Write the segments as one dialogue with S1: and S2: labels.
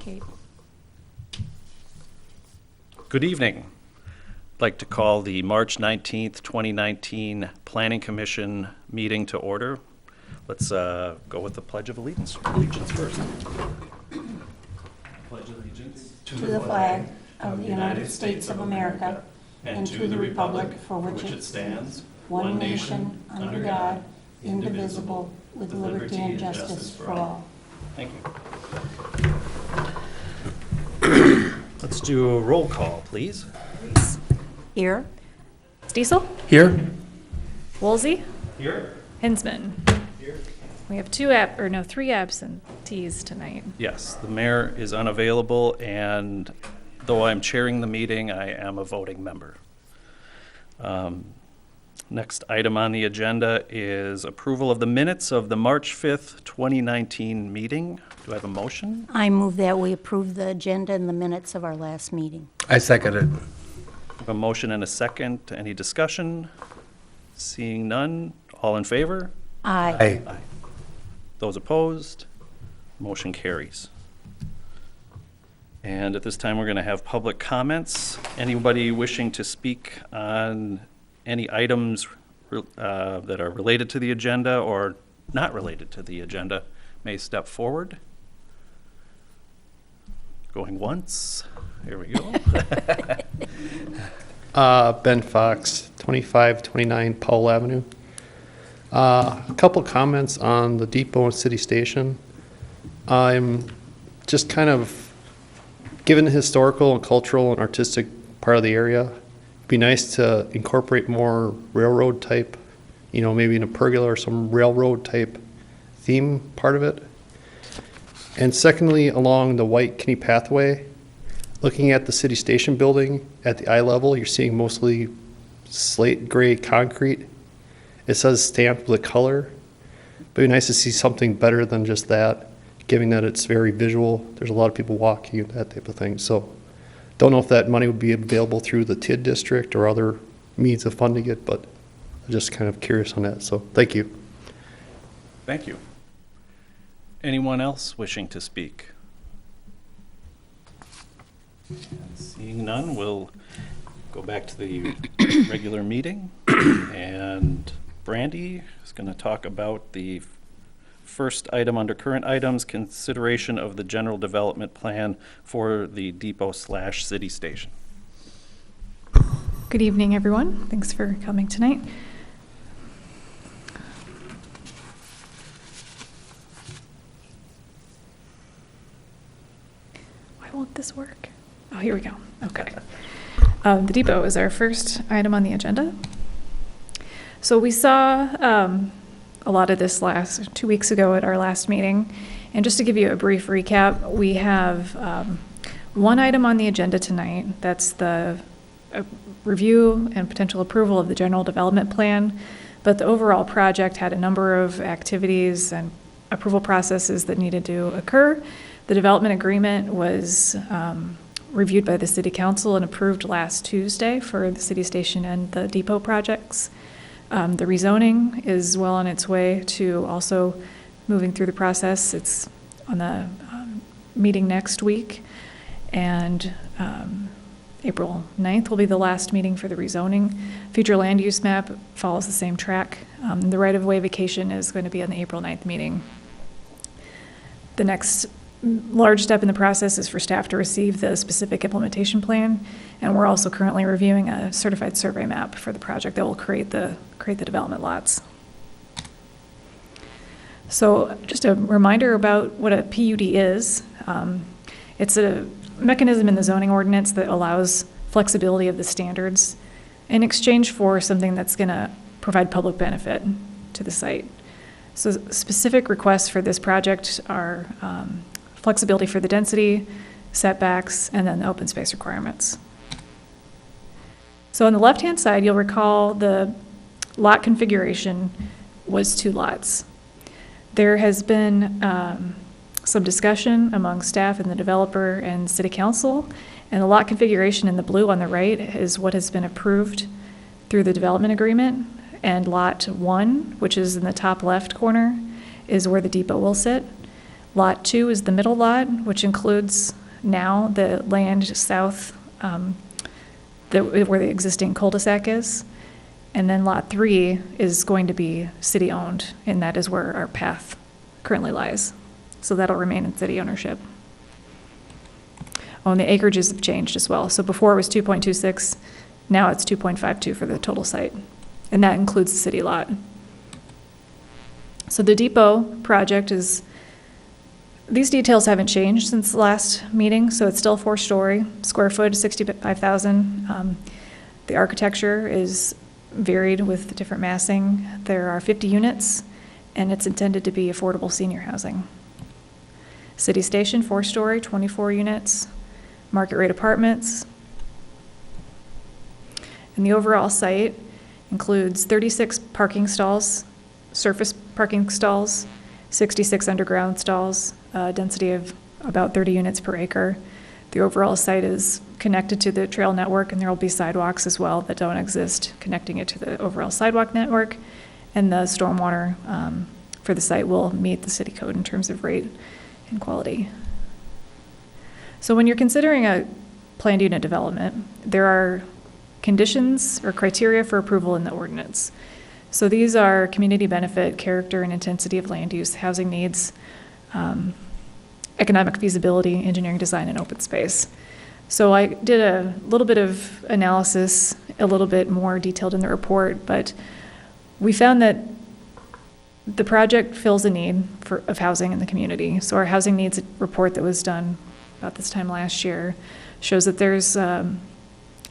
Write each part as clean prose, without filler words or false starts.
S1: Kate.
S2: Good evening. I'd like to call the March 19th, 2019 Planning Commission meeting to order. Let's go with the Pledge of Allegiance first. Pledge allegiance
S1: To the flag of the United States of America and to the republic for which it stands, one nation, under God, indivisible, with liberty and justice for all.
S2: Thank you. Let's do a roll call, please.
S1: Here.
S3: Stiesel?
S4: Here.
S3: Woolsey?
S2: Here.
S3: Hinsman?
S2: Here.
S3: We have three absentees tonight.
S2: Yes, the mayor is unavailable, and though I'm chairing the meeting, I am a voting member. Next item on the agenda is approval of the minutes of the March 5th, 2019 meeting. Do I have a motion?
S1: I move that we approve the agenda and the minutes of our last meeting.
S4: I second it.
S2: I have a motion and a second. Any discussion? Seeing none, all in favor?
S1: Aye.
S4: Aye.
S2: Those opposed? Motion carries. And at this time, we're going to have public comments. Anybody wishing to speak on any items that are related to the agenda or not related to the agenda may step forward. Going once. Here we go.
S4: Ben Fox, 2529 Powell Avenue. A couple comments on the depot and city station. I'm just kind of, given the historical and cultural and artistic part of the area, it'd be nice to incorporate more railroad type, maybe in a pergola or some railroad type theme part of it. And secondly, along the White Kinney Pathway, looking at the city station building at the eye level, you're seeing mostly slate gray concrete. It says stamped with a color. But it'd be nice to see something better than just that, given that it's very visual. There's a lot of people walking and that type of thing. So don't know if that money would be available through the TID district or other means of funding it, but I'm just kind of curious on that. So thank you.
S2: Thank you. Anyone else wishing to speak? Seeing none, we'll go back to the regular meeting. And Brandy is going to talk about the first item under current items, consideration of the general development plan for the depot/city station.
S3: Good evening, everyone. Thanks for coming tonight. Why won't this work? Oh, here we go. Okay. The depot is our first item on the agenda. So we saw a lot of this 2 weeks ago at our last meeting. And just to give you a brief recap, we have one item on the agenda tonight. That's the review and potential approval of the general development plan. But the overall project had a number of activities and approval processes that needed to occur. The development agreement was reviewed by the City Council and approved last Tuesday for the city station and the depot projects. The rezoning is well on its way to also moving through the process. It's on the meeting next week, and April 9th will be the last meeting for the rezoning. Future land use map follows the same track. The right-of-way vacation is going to be on the April 9th meeting. The next large step in the process is for staff to receive the specific implementation plan, and we're also currently reviewing a certified survey map for the project that will create the development lots. So just a reminder about what a PUD is. It's a mechanism in the zoning ordinance that allows flexibility of the standards in exchange for something that's going to provide public benefit to the site. So specific requests for this project are flexibility for the density, setbacks, and then the open space requirements. So on the left-hand side, you'll recall the lot configuration was 2 lots. There has been some discussion among staff and the developer and city council, and the lot configuration in the blue on the right is what has been approved through the development agreement, and lot 1, which is in the top left corner, is where the depot will sit. Lot 2 is the middle lot, which includes now the land south where the existing cul-de-sac is. And then Lot 3 is going to be city-owned, and that is where our path currently lies. So that'll remain in city ownership. Oh, and the acreages have changed as well. So before it was 2.26, now it's 2.52 for the total site. And that includes the city lot. So the depot project is, these details haven't changed since the last meeting, so it's still 4-story, square foot, 65,000. The architecture is varied with the different massing. There are 50 units, and it's intended to be affordable senior housing. City Station, 4-story, 24 units, market rate apartments. And the overall site includes 36 parking stalls, surface parking stalls, 66 underground stalls, density of about 30 units per acre. The overall site is connected to the trail network, and there will be sidewalks as well that don't exist, connecting it to the overall sidewalk network. And the stormwater for the site will meet the city code in terms of rate and quality. So when you're considering a planned unit development, there are conditions or criteria for approval in the ordinance. So these are community benefit, character and intensity of land use, housing needs, economic feasibility, engineering design, and open space. So I did a little bit of analysis, a little bit more detailed in the report, but we found that the project fills a need of housing in the community. So our housing needs report that was done about this time last year shows that there's a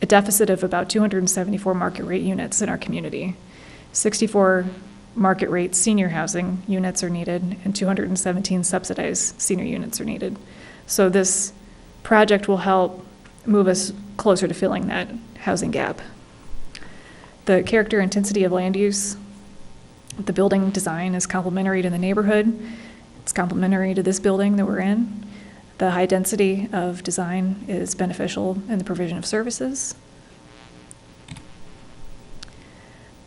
S3: deficit of about 274 market rate units in our community. 64 market rate senior housing units are needed, and 217 subsidized senior units are needed. So this project will help move us closer to filling that housing gap. The character intensity of land use, the building design is complementary to the neighborhood. It's complementary to this building that we're in. The high density of design is beneficial in the provision of services.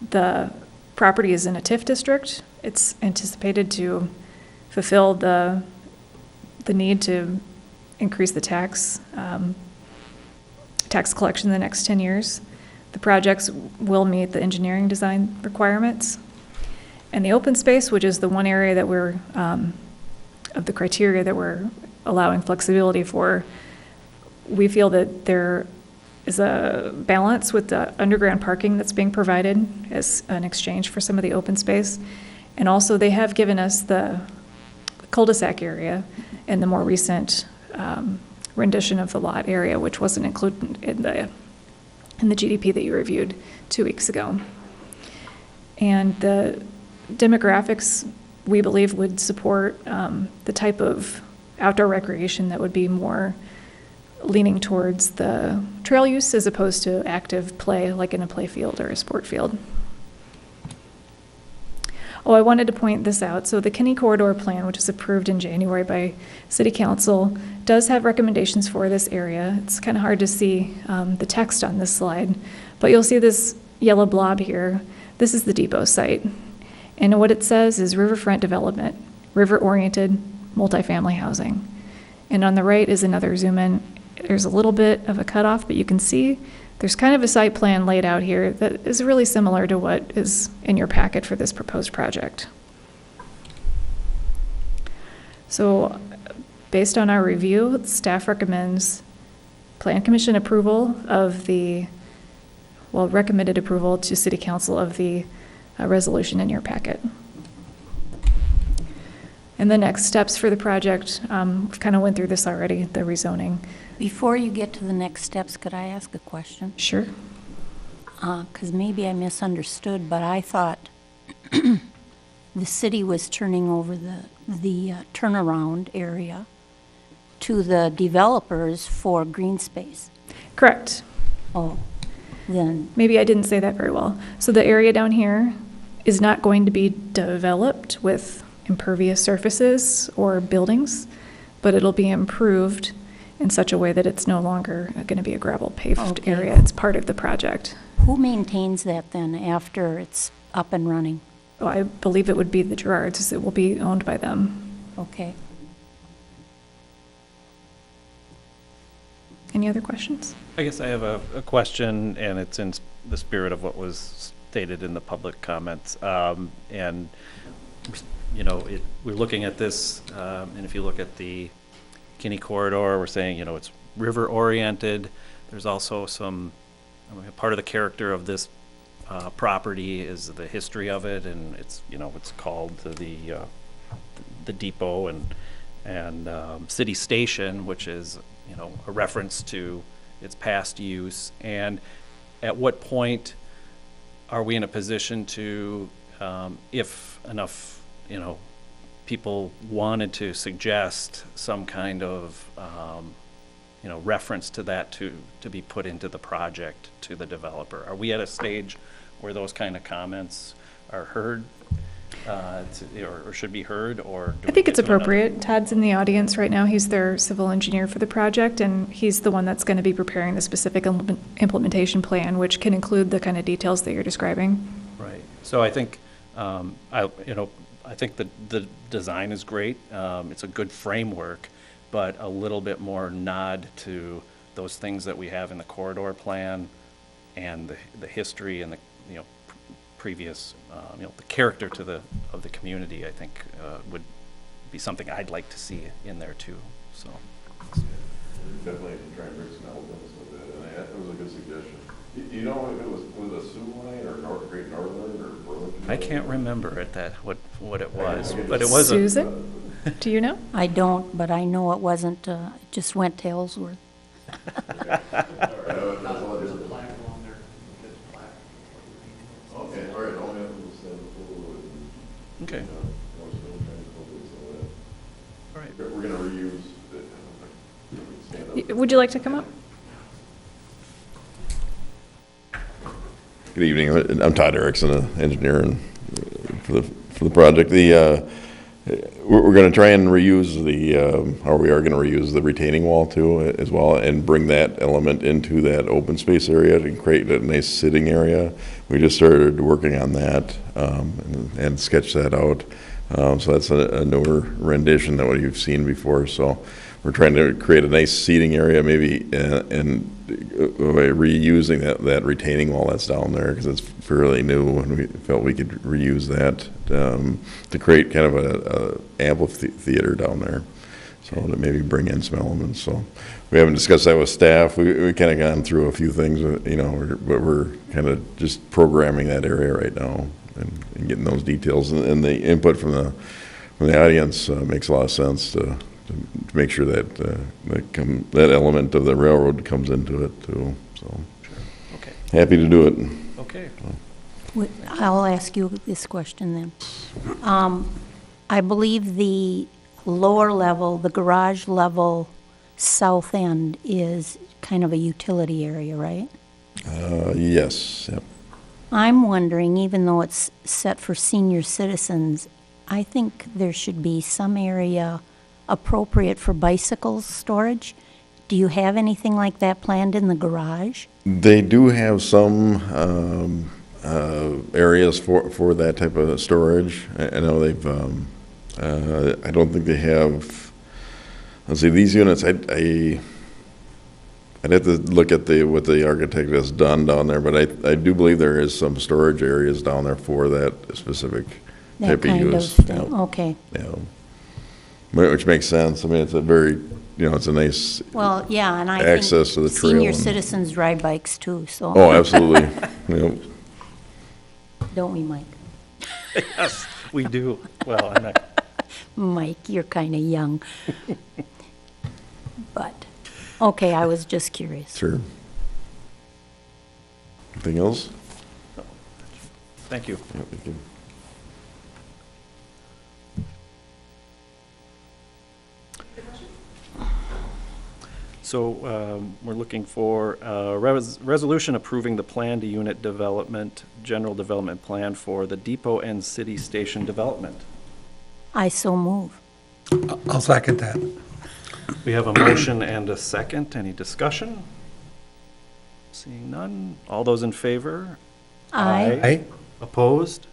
S3: The property is in a TIF district. It's anticipated to fulfill the need to increase the tax collection in the next 10 years. The projects will meet the engineering design requirements. And the open space, which is the one area that we're, of the criteria that we're allowing flexibility for, we feel that there is a balance with the underground parking that's being provided as an exchange for some of the open space. And also they have given us the cul-de-sac area and the more recent rendition of the lot area, which wasn't included in the GDP that you reviewed 2 weeks ago. And the demographics, we believe, would support the type of outdoor recreation that would be more leaning towards the trail use as opposed to active play, like in a play field or a sport field. Oh, I wanted to point this out. So the Kinney Corridor Plan, which was approved in January by City Council, does have recommendations for this area. It's kind of hard to see the text on this slide, but you'll see this yellow blob here. This is the depot site. And what it says is riverfront development, river-oriented multifamily housing. And on the right is another zoom in. There's a little bit of a cutoff, but you can see there's kind of a site plan laid out here that is really similar to what is in your packet for this proposed project. So based on our review, staff recommends Plan Commission approval of recommended approval to City Council of the resolution in your packet. And the next steps for the project, we've kind of went through this already, the rezoning.
S1: Before you get to the next steps, could I ask a question?
S3: Sure.
S1: Because maybe I misunderstood, but I thought the city was turning over the turnaround area to the developers for green space.
S3: Correct.
S1: Oh, then.
S3: Maybe I didn't say that very well. So the area down here is not going to be developed with impervious surfaces or buildings, but it'll be improved in such a way that it's no longer going to be a gravel paved area. It's part of the project.
S1: Who maintains that then after it's up and running?
S3: Oh, I believe it would be the Gerards. It will be owned by them.
S1: Okay.
S3: any other questions?
S2: I guess I have a question, and it's in the spirit of what was stated in the public comments. And, you know, we're looking at this, and if you look at the Kinney corridor, we're saying, you know, it's river-oriented. There's also some, part of the character of this property is the history of it, and it's, you know, it's called the depot and city station, which is, you know, a reference to its past use. And at what point are we in a position to, if enough, you know, people wanted to suggest some kind of, you know, reference to that to be put into the project to the developer? Are we at a stage where those kind of comments are heard, or should be heard, or do
S3: I think
S2: we
S3: it's
S2: get to another-
S3: appropriate. Todd's in the audience right now. He's their civil engineer for the project, and he's the one that's going to be preparing the specific implementation plan, which can include the kind of details that you're describing.
S2: Right. So I think, I think the design is great. It's a good framework, but a little bit more nod to those things that we have in the corridor plan and the history and the, you know, previous, you know, the character of the community, I think, would be something I'd like to see in there too, so.
S5: Definitely try and bring some elements with it, and that was a good suggestion. You know if it was a Sioux line or Great Northern or Burlington?
S2: I can't remember what it was, but it was
S3: Susan, do you know?
S1: I don't, but I know it wasn't, it just went to Ellsworth.
S6: There's a plaque along there. There's a plaque.
S5: Okay, all right, all we have to say before.
S2: Okay. All right.
S5: We're gonna reuse it.
S3: Would you like to come up?
S5: Good evening. I'm Todd Erickson, an engineer for the project. We're going to try and reuse we are going to reuse the retaining wall too, as well, and bring that element into that open space area to create a nice sitting area. We just started working on that and sketched that out. So that's a newer rendition than what you've seen before. So we're trying to create a nice seating area, maybe, and by reusing that retaining wall that's down there, because it's fairly new, and we felt we could reuse that to create kind of a amphitheater down there. So to maybe bring in some elements. So we haven't discussed that with staff. We kind of gone through a few things, you know, but we're kind of just programming that area right now and getting those details. And the input from the audience makes a lot of sense to make sure that that element of the railroad comes into it too. So
S2: Okay.
S5: happy to do it.
S2: Okay.
S1: I'll ask you this question then. I believe the lower level, the garage level south end is kind of a utility area, right?
S5: Yes. Yep.
S1: I'm wondering, even though it's set for senior citizens, I think there should be some area appropriate for bicycle storage. Do you have anything like that planned in the garage?
S5: They do have some areas for that type of storage. I know they've. I don't think they have. Let's see, these units. I'd have to look at what the architect has done down there, but I do believe there is some storage areas down there for that specific type of use.
S1: Thing.
S5: Yeah.
S1: Okay.
S5: Yeah. Which makes sense. I mean, it's a very, it's a nice.
S1: Well, yeah, and I
S5: access
S1: think
S5: to the trail
S1: senior
S5: and-
S1: citizens ride bikes too, so.
S5: Oh, absolutely. Yep.
S1: Don't we, Mike?
S2: Yes, we do. Well, I'm not.
S1: Mike, you're kind of young. But, okay, I was just curious.
S5: Sure. Anything else?
S2: Thank you.
S5: Yeah, thank you.
S2: So we're looking for a resolution approving the planned unit development, general development plan for the depot and city station development.
S1: I so move.
S6: I'll second that.
S2: We have a motion and a second. Any discussion? Seeing none. All those in favor?
S1: Aye.
S6: Aye.
S2: Opposed?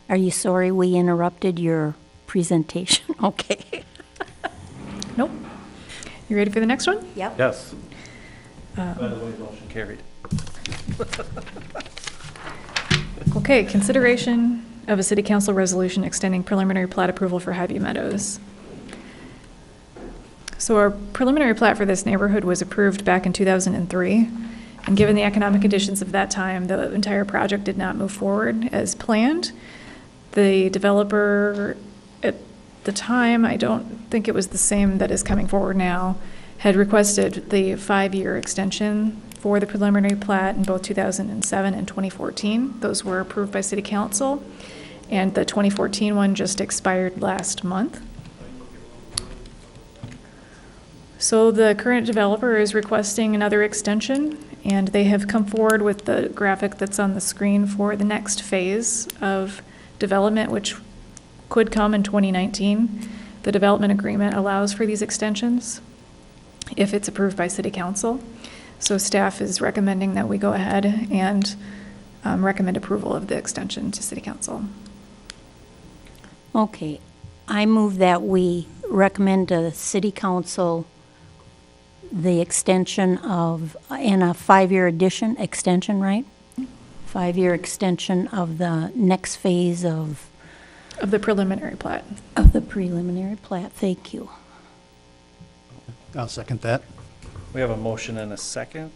S1: Are you sorry we interrupted your presentation? Okay.
S3: Nope. You ready for the next one?
S1: Yep.
S2: Yes. By the way, motion carried.
S3: Okay, consideration of a city council resolution extending preliminary plat approval for Highview Meadows. So our preliminary plat for this neighborhood was approved back in 2003. And given the economic conditions of that time, the entire project did not move forward as planned. The developer at the time, I don't think it was the same that is coming forward now, had requested the 5-year extension for the preliminary plat in both 2007 and 2014. Those were approved by City Council, and the 2014 one just expired last month. So the current developer is requesting another extension, and they have come forward with the graphic that's on the screen for the next phase of development, which could come in 2019. The development agreement allows for these extensions if it's approved by City Council. So staff is recommending that we go ahead and recommend approval of the extension to City Council.
S1: Okay, I move that we recommend to City Council the extension of, and a 5-year extension, right? 5-year extension of the next phase of
S3: Of the preliminary plat.
S1: the preliminary plat. Thank you.
S7: I'll second that.
S2: We have a motion and a second.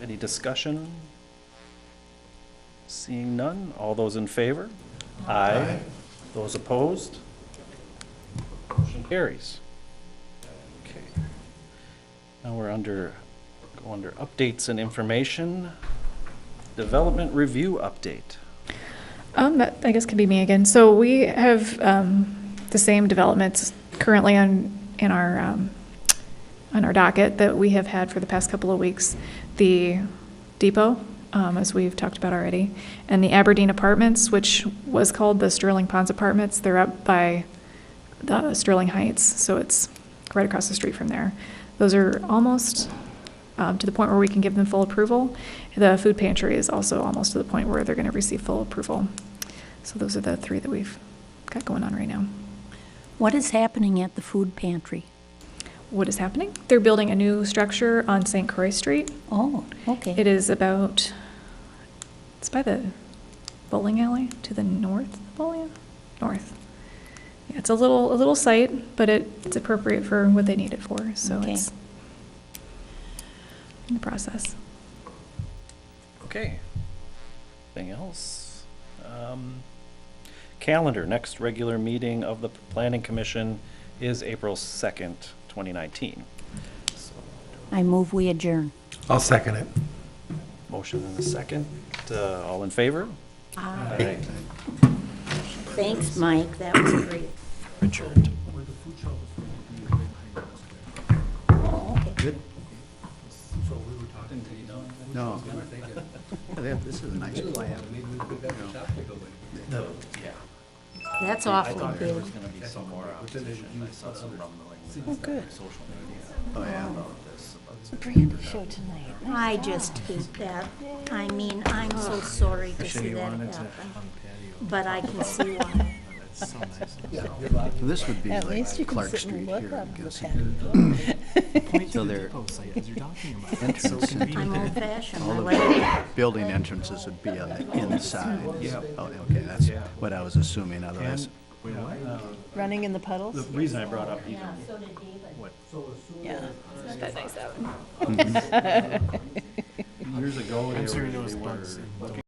S2: Any discussion? Seeing none, all those in favor? Aye. Those opposed? Motion carries. Okay. Now we're go under updates and information. Development review update.
S3: That, I guess, could be me again. So we have the same developments currently on our docket that we have had for the past couple of weeks. The depot, as we've talked about already, and the Aberdeen Apartments, which was called the Sterling Ponds Apartments. They're up by the Sterling Heights, so it's right across the street from there. Those are almost to the point where we can give them full approval. The food pantry is also almost to the point where they're going to receive full approval. So those are the 3 that we've got going on right now.
S1: What is happening at the food pantry?
S3: What is happening? They're building a new structure on St. Croix Street.
S1: Oh, okay.
S3: It is it's by the bowling alley to the north of the bowling alley? North. Yeah, it's a little site, but it's appropriate for what they need it for, so
S1: Okay.
S3: it's in the process.
S2: Okay. Anything else? Calendar, next regular meeting of the Planning Commission is April 2nd, 2019. So,
S1: I move we adjourn.
S6: I'll second it.
S2: motion and a second. All in favor? Aye.
S1: Thanks, Mike. That was great.
S2: Richard.
S1: Oh, okay.
S7: Good? No. This is a nice plan.
S1: That's awfully big.
S2: There's going to be some more opposition. I saw some rumbling.
S1: Oh, good.
S2: Social media.
S7: Oh, yeah.
S1: Brandy show tonight. I just hate that. I mean, I'm so sorry to see that happen. But I can see why.
S7: This would be
S8: At least you
S7: like
S8: can
S7: Clark
S8: sit
S7: Street
S8: and look
S7: here,
S8: up
S7: I'm
S8: the
S7: guessing. So their entrance,
S1: I'm old fashioned.
S7: all
S1: I
S7: of
S1: like it.
S7: the building entrances would be on the inside. Yeah. Oh, okay, that's what I was assuming, otherwise.
S8: Running in the puddles?
S2: The reason I brought up even
S8: Yeah.
S3: That nice out.
S2: years ago, they were looking